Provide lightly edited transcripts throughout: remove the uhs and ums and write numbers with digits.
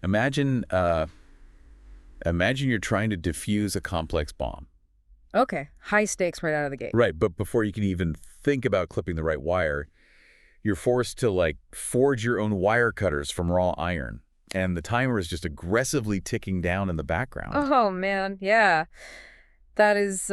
Imagine, imagine you're trying to defuse a complex bomb. Okay, high stakes right out of the gate. Right, but before you can even think about clipping the right wire, you're forced to, like, forge your own wire cutters from raw iron. And the timer is just aggressively ticking down in the background. Oh man, yeah. That's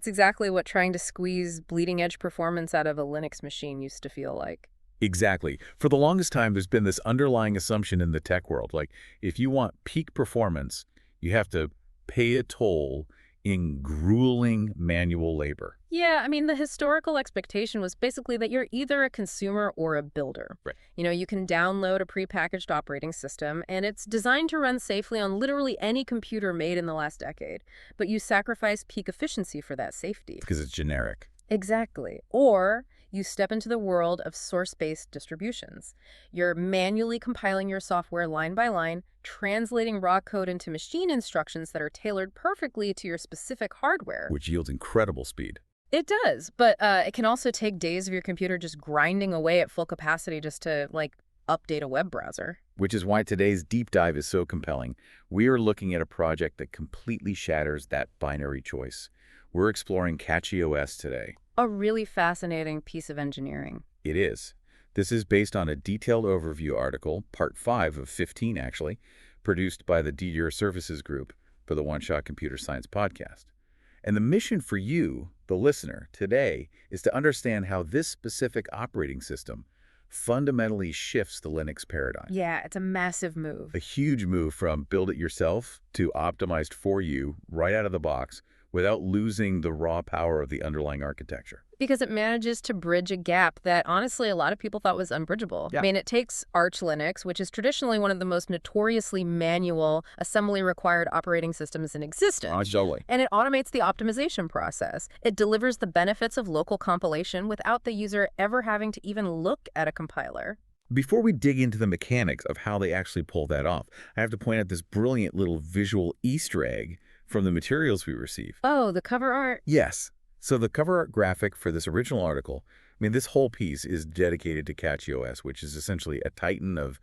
exactly what trying to squeeze bleeding edge performance out of a Linux machine used to feel like. Exactly. For the longest time, there's been this underlying assumption in the tech world. Like, if you want peak performance, you have to pay a toll in grueling manual labor. Yeah, I mean, the historical expectation was basically that you're either a consumer or a builder. Right. You can download a prepackaged operating system, and it's designed to run safely on literally any computer made in the last decade. But you sacrifice peak efficiency for that safety. Because it's generic. Exactly. Or you step into the world of source-based distributions. You're manually compiling your software line by line, translating raw code into machine instructions that are tailored perfectly to your specific hardware. Which yields incredible speed. It does, but it can also take days of your computer just grinding away at full capacity just to, like, update a web browser. Which is why today's deep dive is so compelling. We are looking at a project that completely shatters that binary choice. We're exploring CachyOS today. A really fascinating piece of engineering. It is. This is based on a detailed overview article, part 5 of 15 actually, produced by the Djere Services Group for the One Shot Computer Science podcast. And the mission for you, the listener, today is to understand how this specific operating system fundamentally shifts the Linux paradigm. Yeah, it's a massive move. A huge move from build it yourself to optimized for you right out of the box without losing the raw power of the underlying architecture. Because it manages to bridge a gap that, honestly, a lot of people thought was unbridgeable. Yeah. I mean, it takes Arch Linux, which is traditionally one of the most notoriously manual, assembly-required operating systems in existence. Totally. And it automates the optimization process. It delivers the benefits of local compilation without the user ever having to even look at a compiler. Before we dig into the mechanics of how they actually pull that off, I have to point out this brilliant little visual Easter egg from the materials we receive. Oh, the cover art? Yes. So the cover art graphic for this original article, I mean, this whole piece is dedicated to CachyOS, which is essentially a titan of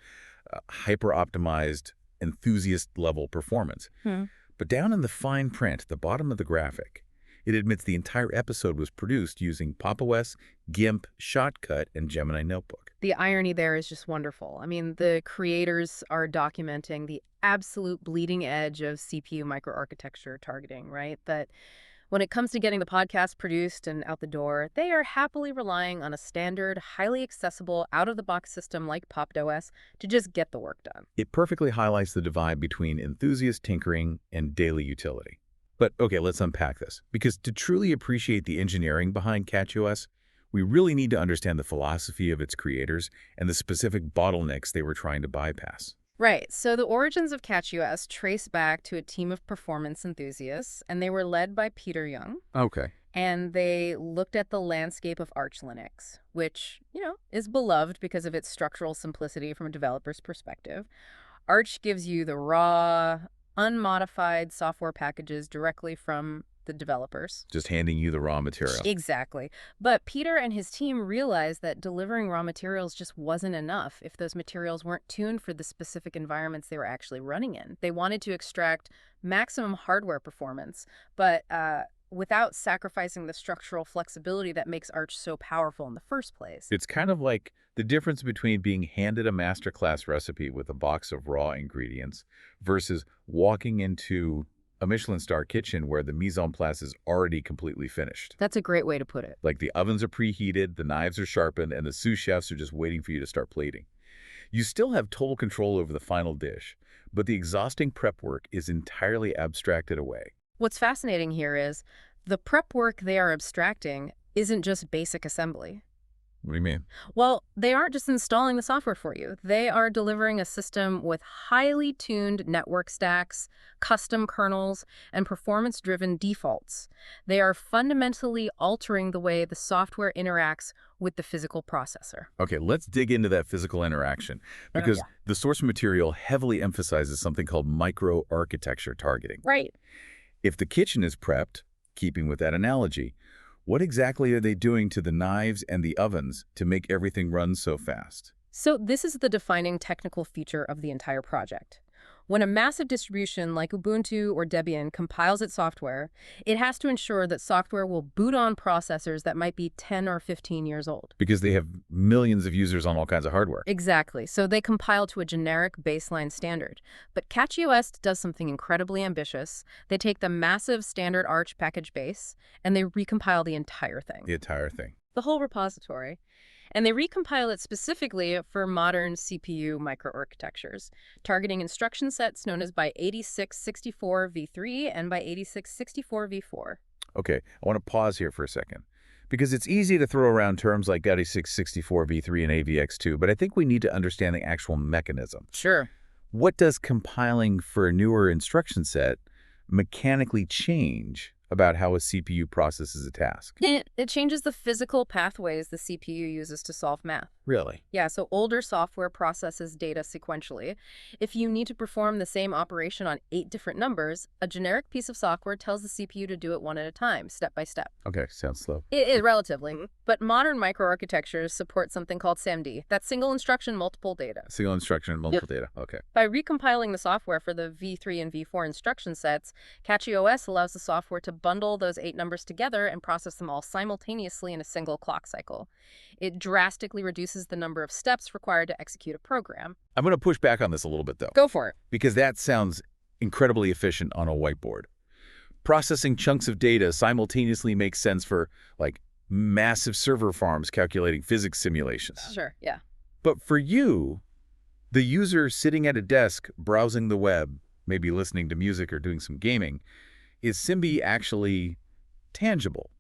hyper-optimized, enthusiast-level performance. But down in the fine print, the bottom of the graphic, it admits the entire episode was produced using PopOS, GIMP, Shotcut, and Gemini Notebook. The irony there is just wonderful. I mean, the creators are documenting the absolute bleeding edge of CPU microarchitecture targeting, right? That when it comes to getting the podcast produced and out the door, they are happily relying on a standard, highly accessible, out-of-the-box system like PopOS to just get the work done. It perfectly highlights the divide between enthusiast tinkering and daily utility. But okay, let's unpack this. Because to truly appreciate the engineering behind CachyOS, we really need to understand the philosophy of its creators and the specific bottlenecks they were trying to bypass. Right. So the origins of CachyOS trace back to a team of performance enthusiasts, and they were led by Peter Young. Okay. And they looked at the landscape of Arch Linux, which, is beloved because of its structural simplicity from a developer's perspective. Arch gives you the raw, unmodified software packages directly from the developers. Just handing you the raw material. Exactly. But Peter and his team realized that delivering raw materials just wasn't enough if those materials weren't tuned for the specific environments they were actually running in. They wanted to extract maximum hardware performance, but without sacrificing the structural flexibility that makes Arch so powerful in the first place. It's kind of like the difference between being handed a masterclass recipe with a box of raw ingredients versus walking into a Michelin star kitchen where the mise en place is already completely finished. That's a great way to put it. Like the ovens are preheated, the knives are sharpened, and the sous chefs are just waiting for you to start plating. You still have total control over the final dish, but the exhausting prep work is entirely abstracted away. What's fascinating here is the prep work they are abstracting isn't just basic assembly. What do you mean? Well, they aren't just installing the software for you. They are delivering a system with highly tuned network stacks, custom kernels, and performance-driven defaults. They are fundamentally altering the way the software interacts with the physical processor. Okay, let's dig into that physical interaction, because the source material heavily emphasizes something called microarchitecture targeting. Right. If the kitchen is prepped, keeping with that analogy, what exactly are they doing to the knives and the ovens to make everything run so fast? So this is the defining technical feature of the entire project. When a massive distribution like Ubuntu or Debian compiles its software, it has to ensure that software will boot on processors that might be 10 or 15 years old. Because they have millions of users on all kinds of hardware. Exactly. So they compile to a generic baseline standard. But CachyOS does something incredibly ambitious. They take the massive standard Arch package base and they recompile the entire thing. The entire thing. The whole repository. And they recompile it specifically for modern CPU microarchitectures, targeting instruction sets known as by 8664 v3 and by 8664 v4. Okay, I want to pause here for a second. Because it's easy to throw around terms like 8664 v3 and AVX2, but I think we need to understand the actual mechanism. Sure. What does compiling for a newer instruction set mechanically change about how a CPU processes a task? It changes the physical pathways the CPU uses to solve math. Really? Yeah, so older software processes data sequentially. If you need to perform the same operation on 8 different numbers, a generic piece of software tells the CPU to do it one at a time, step by step. Okay, sounds slow. It is relatively, but modern microarchitectures support something called SAMD, that's single instruction, multiple data. Single instruction and multiple data. Okay. By recompiling the software for the V3 and V4 instruction sets, CachyOS allows the software to bundle those 8 numbers together and process them all simultaneously in a single clock cycle. It drastically reduces the number of steps required to execute a program. I'm going to push back on this a little bit, though. Go for it. Because that sounds incredibly efficient on a whiteboard. Processing chunks of data simultaneously makes sense for, like, massive server farms calculating physics simulations. Sure, yeah. But for you, the user sitting at a desk browsing the web, maybe listening to music or doing some gaming, is SIMD actually tangible?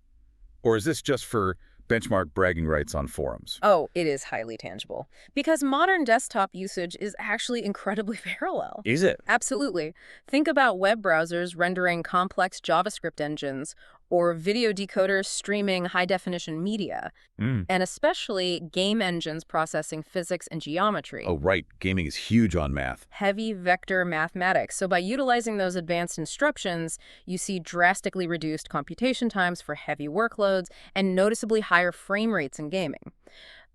Or is this just for benchmark bragging rights on forums? Oh, it is highly tangible. Because modern desktop usage is actually incredibly parallel. Is it? Absolutely. Think about web browsers rendering complex JavaScript engines or video decoders streaming high-definition media, and especially game engines processing physics and geometry. Oh, right. Gaming is huge on math. Heavy vector mathematics. So by utilizing those advanced instructions, you see drastically reduced computation times for heavy workloads and noticeably higher frame rates in gaming.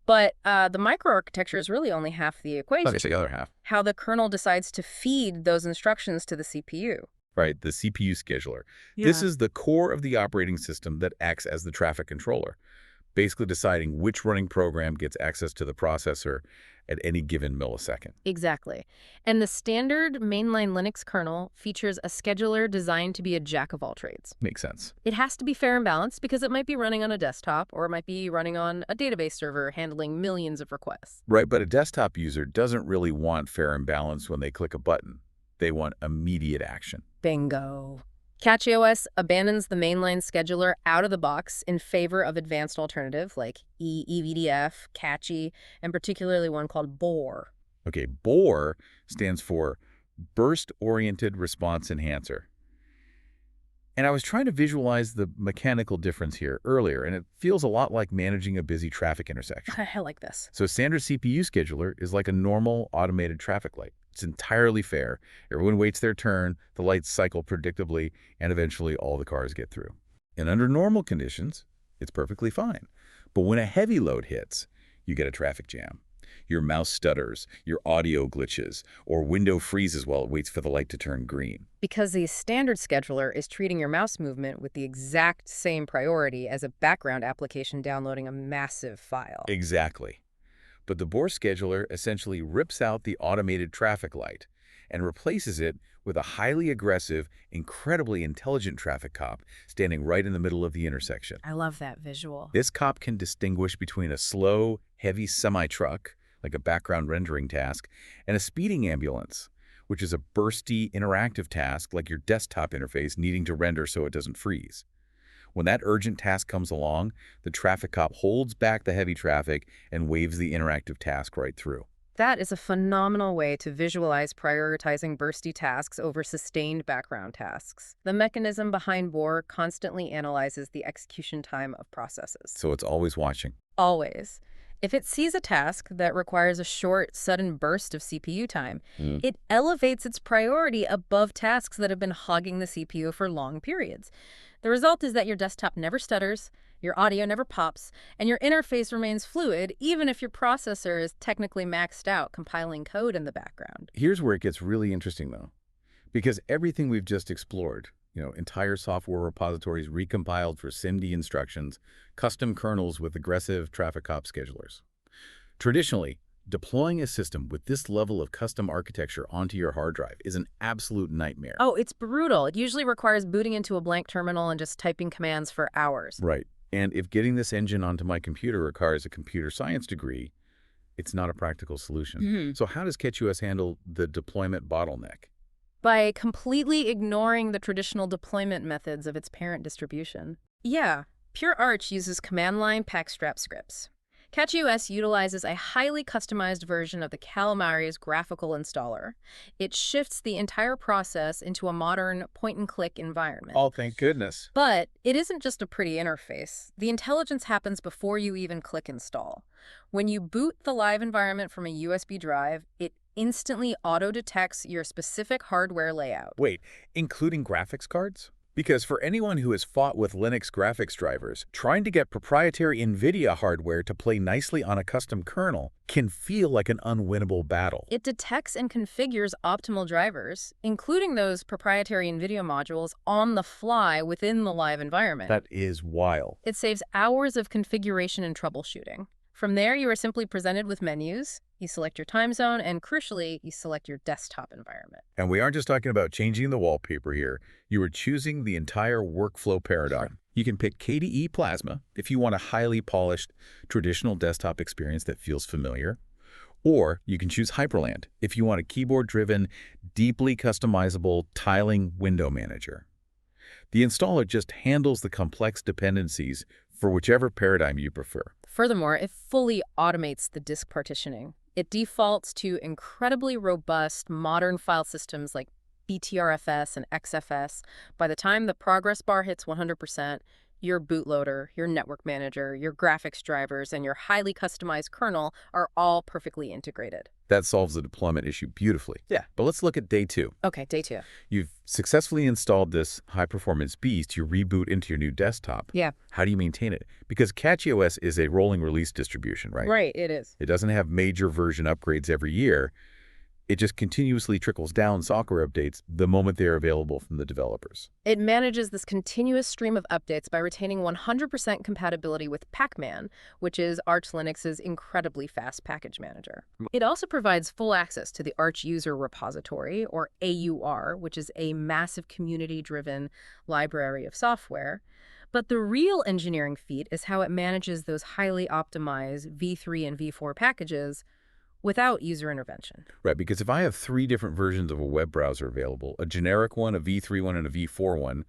But the microarchitecture is really only half the equation. Okay, so the other half. How the kernel decides to feed those instructions to the CPU. Right, the CPU scheduler. Yeah. This is the core of the operating system that acts as the traffic controller, basically deciding which running program gets access to the processor at any given millisecond. Exactly. And the standard mainline Linux kernel features a scheduler designed to be a jack of all trades. Makes sense. It has to be fair and balanced because it might be running on a desktop or it might be running on a database server handling millions of requests. Right, but a desktop user doesn't really want fair and balanced when they click a button. They want immediate action. Bingo. CachyOS abandons the mainline scheduler out of the box in favor of advanced alternatives like EVDF, Cachy, and particularly one called BOR. Okay, BOR stands for Burst-Oriented Response Enhancer. And I was trying to visualize the mechanical difference here earlier, and it feels a lot like managing a busy traffic intersection. I like this. So a standard CPU scheduler is like a normal automated traffic light. It's entirely fair. Everyone waits their turn, the lights cycle predictably, and eventually all the cars get through. And under normal conditions, it's perfectly fine. But when a heavy load hits, you get a traffic jam. Your mouse stutters, your audio glitches, or window freezes while it waits for the light to turn green. Because the standard scheduler is treating your mouse movement with the exact same priority as a background application downloading a massive file. Exactly. But the BOR scheduler essentially rips out the automated traffic light and replaces it with a highly aggressive, incredibly intelligent traffic cop standing right in the middle of the intersection. I love that visual. This cop can distinguish between a slow, heavy semi-truck, like a background rendering task, and a speeding ambulance, which is a bursty, interactive task like your desktop interface needing to render so it doesn't freeze. When that urgent task comes along, the traffic cop holds back the heavy traffic and waves the interactive task right through. That is a phenomenal way to visualize prioritizing bursty tasks over sustained background tasks. The mechanism behind BOR constantly analyzes the execution time of processes. So it's always watching. Always. If it sees a task that requires a short, sudden burst of CPU time, it elevates its priority above tasks that have been hogging the CPU for long periods. The result is that your desktop never stutters, Your audio never pops, and your interface remains fluid even if your processor is technically maxed out compiling code in the background. Here's where it gets really interesting, though, because everything we've just explored, entire software repositories recompiled for SIMD instructions, custom kernels with aggressive traffic cop schedulers. Traditionally, deploying a system with this level of custom architecture onto your hard drive is an absolute nightmare. Oh, it's brutal. It usually requires booting into a blank terminal and just typing commands for hours. Right. And if getting this engine onto my computer requires a computer science degree, it's not a practical solution. So how does CachyOS handle the deployment bottleneck? By completely ignoring the traditional deployment methods of its parent distribution. Yeah, Pure Arch uses command line packstrap scripts. CachyOS utilizes a highly customized version of the Calamares graphical installer. It shifts the entire process into a modern point-and-click environment. Oh, thank goodness. But it isn't just a pretty interface. The intelligence happens before you even click install. When you boot the live environment from a USB drive, it instantly auto-detects your specific hardware layout. Wait, including graphics cards? Because for anyone who has fought with Linux graphics drivers, trying to get proprietary NVIDIA hardware to play nicely on a custom kernel can feel like an unwinnable battle. It detects and configures optimal drivers, including those proprietary NVIDIA modules, on the fly within the live environment. That is wild. It saves hours of configuration and troubleshooting. From there, you are simply presented with menus. You select your time zone, and crucially, you select your desktop environment. And we aren't just talking about changing the wallpaper here. You are choosing the entire workflow paradigm. You can pick KDE Plasma if you want a highly polished, traditional desktop experience that feels familiar. Or you can choose Hyperland if you want a keyboard-driven, deeply customizable tiling window manager. The installer just handles the complex dependencies for whichever paradigm you prefer. Furthermore, it fully automates the disk partitioning. It defaults to incredibly robust modern file systems like BTRFS and XFS. By the time the progress bar hits 100%, your bootloader, your network manager, your graphics drivers, and your highly customized kernel are all perfectly integrated. That solves the deployment issue beautifully. Yeah. But let's look at day 2. Okay, day 2. You've successfully installed this high-performance beast. You reboot into your new desktop. Yeah. How do you maintain it? Because CachyOS is a rolling release distribution, right? Right, it is. It doesn't have major version upgrades every year. It just continuously trickles down software updates the moment they are available from the developers. It manages this continuous stream of updates by retaining 100% compatibility with Pacman, which is Arch Linux's incredibly fast package manager. It also provides full access to the Arch User Repository, or AUR, which is a massive community-driven library of software. But the real engineering feat is how it manages those highly optimized V3 and V4 packages without user intervention. Right, because if I have 3 different versions of a web browser available, a generic one, a V3 one, and a V4 one,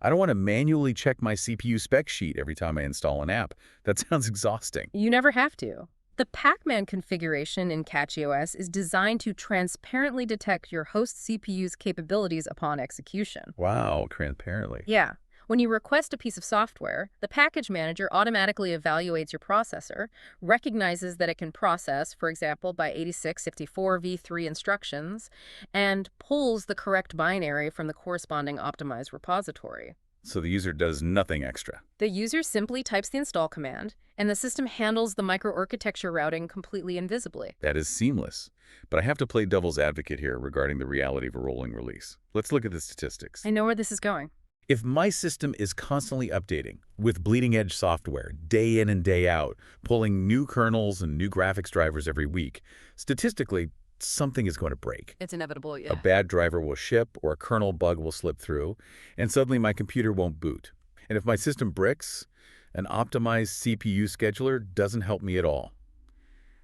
I don't want to manually check my CPU spec sheet every time I install an app. That sounds exhausting. You never have to. The Pacman configuration in CachyOS is designed to transparently detect your host CPU's capabilities upon execution. Wow, transparently. Yeah. When you request a piece of software, the package manager automatically evaluates your processor, recognizes that it can process, for example, by 8654 v3 instructions, and pulls the correct binary from the corresponding optimized repository. So the user does nothing extra. The user simply types the install command, and the system handles the microarchitecture routing completely invisibly. That is seamless. But I have to play devil's advocate here regarding the reality of a rolling release. Let's look at the statistics. I know where this is going. If my system is constantly updating with bleeding-edge software, day in and day out, pulling new kernels and new graphics drivers every week, statistically, something is going to break. It's inevitable, yeah. A bad driver will ship or a kernel bug will slip through, and suddenly my computer won't boot. And if my system bricks, an optimized CPU scheduler doesn't help me at all.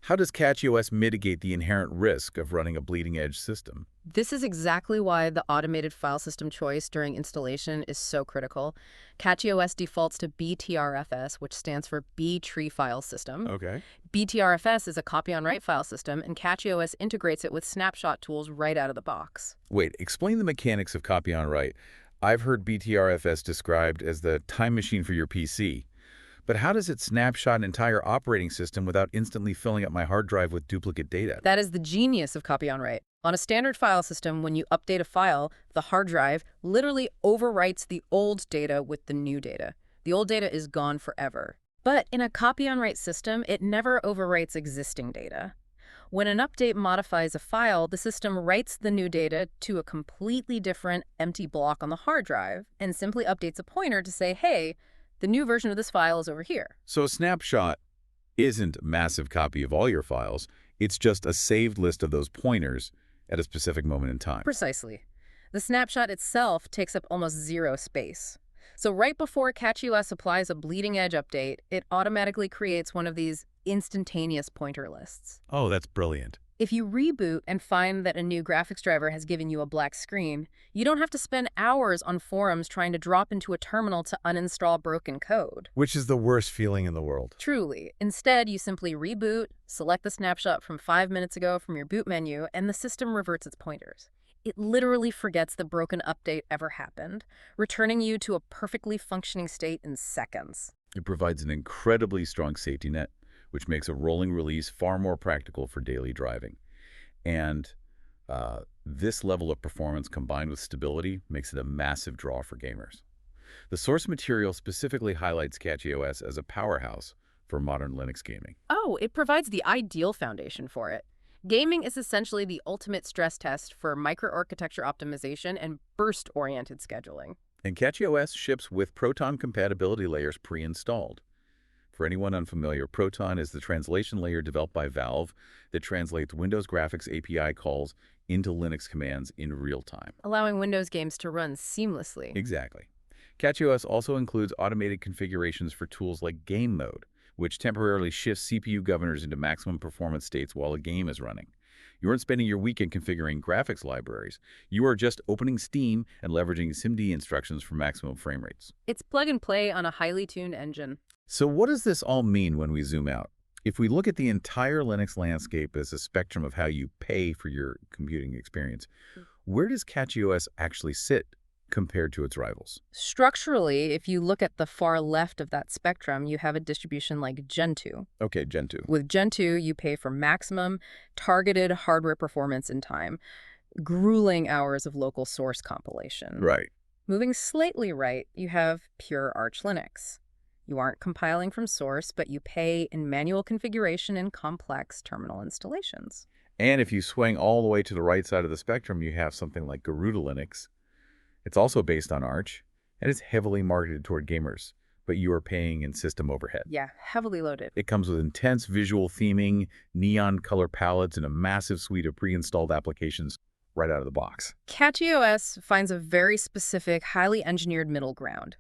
How does CachyOS mitigate the inherent risk of running a bleeding-edge system? This is exactly why the automated file system choice during installation is so critical. CachyOS defaults to BTRFS, which stands for B-tree file system. Okay. BTRFS is a copy-on-write file system, and CachyOS integrates it with snapshot tools right out of the box. Wait, explain the mechanics of copy-on-write. I've heard BTRFS described as the time machine for your PC. But how does it snapshot an entire operating system without instantly filling up my hard drive with duplicate data? That is the genius of copy-on-write. On a standard file system, when you update a file, the hard drive literally overwrites the old data with the new data. The old data is gone forever. But in a copy-on-write system, it never overwrites existing data. When an update modifies a file, the system writes the new data to a completely different empty block on the hard drive and simply updates a pointer to say, hey, the new version of this file is over here. So a snapshot isn't a massive copy of all your files. It's just a saved list of those pointers at a specific moment in time. Precisely. The snapshot itself takes up almost zero space. So right before CachyOS applies a bleeding edge update, it automatically creates one of these instantaneous pointer lists. Oh, that's brilliant. If you reboot and find that a new graphics driver has given you a black screen, you don't have to spend hours on forums trying to drop into a terminal to uninstall broken code. Which is the worst feeling in the world. Truly. Instead, you simply reboot, select the snapshot from 5 minutes ago from your boot menu, and the system reverts its pointers. It literally forgets the broken update ever happened, returning you to a perfectly functioning state in seconds. It provides an incredibly strong safety net, which makes a rolling release far more practical for daily driving. And this level of performance combined with stability makes it a massive draw for gamers. The source material specifically highlights CachyOS as a powerhouse for modern Linux gaming. Oh, it provides the ideal foundation for it. Gaming is essentially the ultimate stress test for microarchitecture optimization and burst-oriented scheduling. And CachyOS ships with Proton compatibility layers pre-installed. For anyone unfamiliar, Proton is the translation layer developed by Valve that translates Windows graphics API calls into Linux commands in real time. Allowing Windows games to run seamlessly. Exactly. CachyOS also includes automated configurations for tools like Game Mode, which temporarily shifts CPU governors into maximum performance states while a game is running. You aren't spending your weekend configuring graphics libraries. You are just opening Steam and leveraging SIMD instructions for maximum frame rates. It's plug and play on a highly tuned engine. So what does this all mean when we zoom out? If we look at the entire Linux landscape as a spectrum of how you pay for your computing experience, where does CachyOS actually sit compared to its rivals? Structurally, if you look at the far left of that spectrum, you have a distribution like Gentoo. Okay, Gentoo. With Gentoo, you pay for maximum targeted hardware performance in time, grueling hours of local source compilation. Right. Moving slightly right, you have pure Arch Linux. You aren't compiling from source, but you pay in manual configuration and complex terminal installations. And if you swing all the way to the right side of the spectrum, you have something like Garuda Linux. It's also based on Arch, and it's heavily marketed toward gamers, but you are paying in system overhead. Yeah, heavily loaded. It comes with intense visual theming, neon color palettes, and a massive suite of pre-installed applications right out of the box. CachyOS finds a very specific, highly engineered middle ground.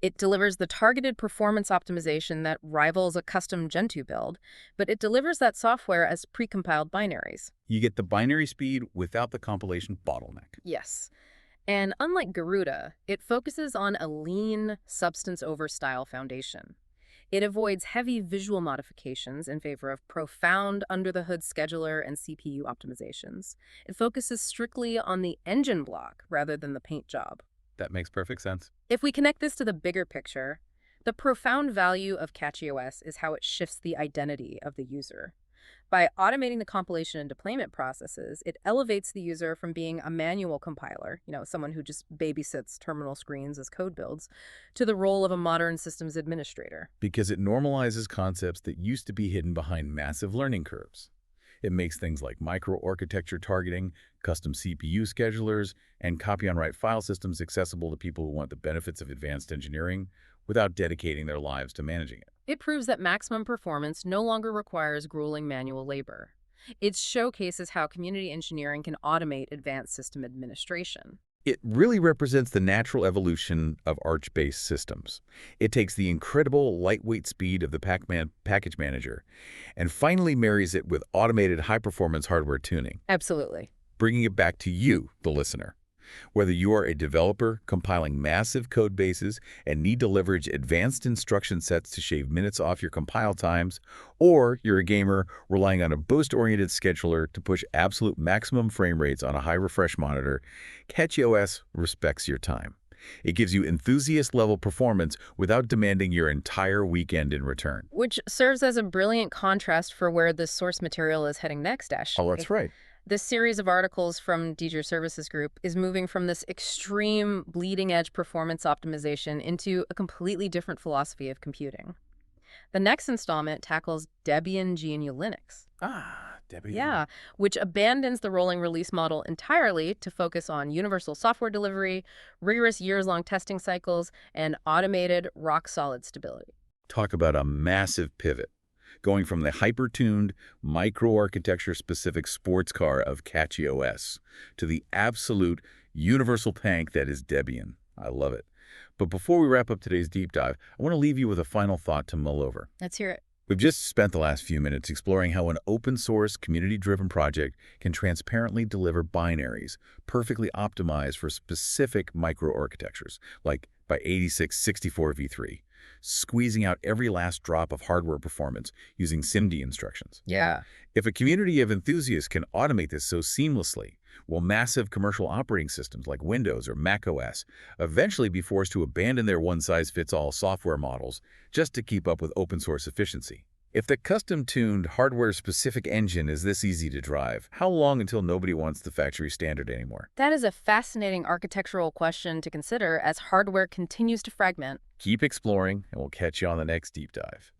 It delivers the targeted performance optimization that rivals a custom Gentoo build, but it delivers that software as precompiled binaries. You get the binary speed without the compilation bottleneck. Yes. And unlike Garuda, it focuses on a lean, substance-over style foundation. It avoids heavy visual modifications in favor of profound under-the-hood scheduler and CPU optimizations. It focuses strictly on the engine block rather than the paint job. That makes perfect sense. If we connect this to the bigger picture, the profound value of CachyOS is how it shifts the identity of the user. By automating the compilation and deployment processes, it elevates the user from being a manual compiler, someone who just babysits terminal screens as code builds, to the role of a modern systems administrator. Because it normalizes concepts that used to be hidden behind massive learning curves. It makes things like microarchitecture targeting, custom CPU schedulers, and copy-on-write file systems accessible to people who want the benefits of advanced engineering without dedicating their lives to managing it. It proves that maximum performance no longer requires grueling manual labor. It showcases how community engineering can automate advanced system administration. It really represents the natural evolution of Arch-based systems. It takes the incredible lightweight speed of the package manager and finally marries it with automated high-performance hardware tuning, Absolutely. bringing it back to you, the listener. Whether you are a developer compiling massive code bases and need to leverage advanced instruction sets to shave minutes off your compile times, or you're a gamer relying on a burst-oriented scheduler to push absolute maximum frame rates on a high refresh monitor, CachyOS respects your time. It gives you enthusiast-level performance without demanding your entire weekend in return. Which serves as a brilliant contrast for where the source material is heading next, Ash. Oh, that's right. This series of articles from Djere Services Group is moving from this extreme bleeding edge performance optimization into a completely different philosophy of computing. The next installment tackles Debian GNU Linux. Ah, Debian. Yeah, which abandons the rolling release model entirely to focus on universal software delivery, rigorous years-long testing cycles, and automated rock-solid stability. Talk about a massive pivot, going from the hyper-tuned, microarchitecture-specific sports car of CachyOS to the absolute universal tank that is Debian. I love it. But before we wrap up today's deep dive, I want to leave you with a final thought to mull over. Let's hear it. We've just spent the last few minutes exploring how an open-source, community-driven project can transparently deliver binaries perfectly optimized for specific microarchitectures, like by 8664v3, squeezing out every last drop of hardware performance using SIMD instructions. Yeah. If a community of enthusiasts can automate this so seamlessly, will massive commercial operating systems like Windows or Mac OS eventually be forced to abandon their one-size-fits-all software models just to keep up with open-source efficiency? If the custom-tuned, hardware-specific engine is this easy to drive, how long until nobody wants the factory standard anymore? That is a fascinating architectural question to consider as hardware continues to fragment. Keep exploring, and we'll catch you on the next deep dive.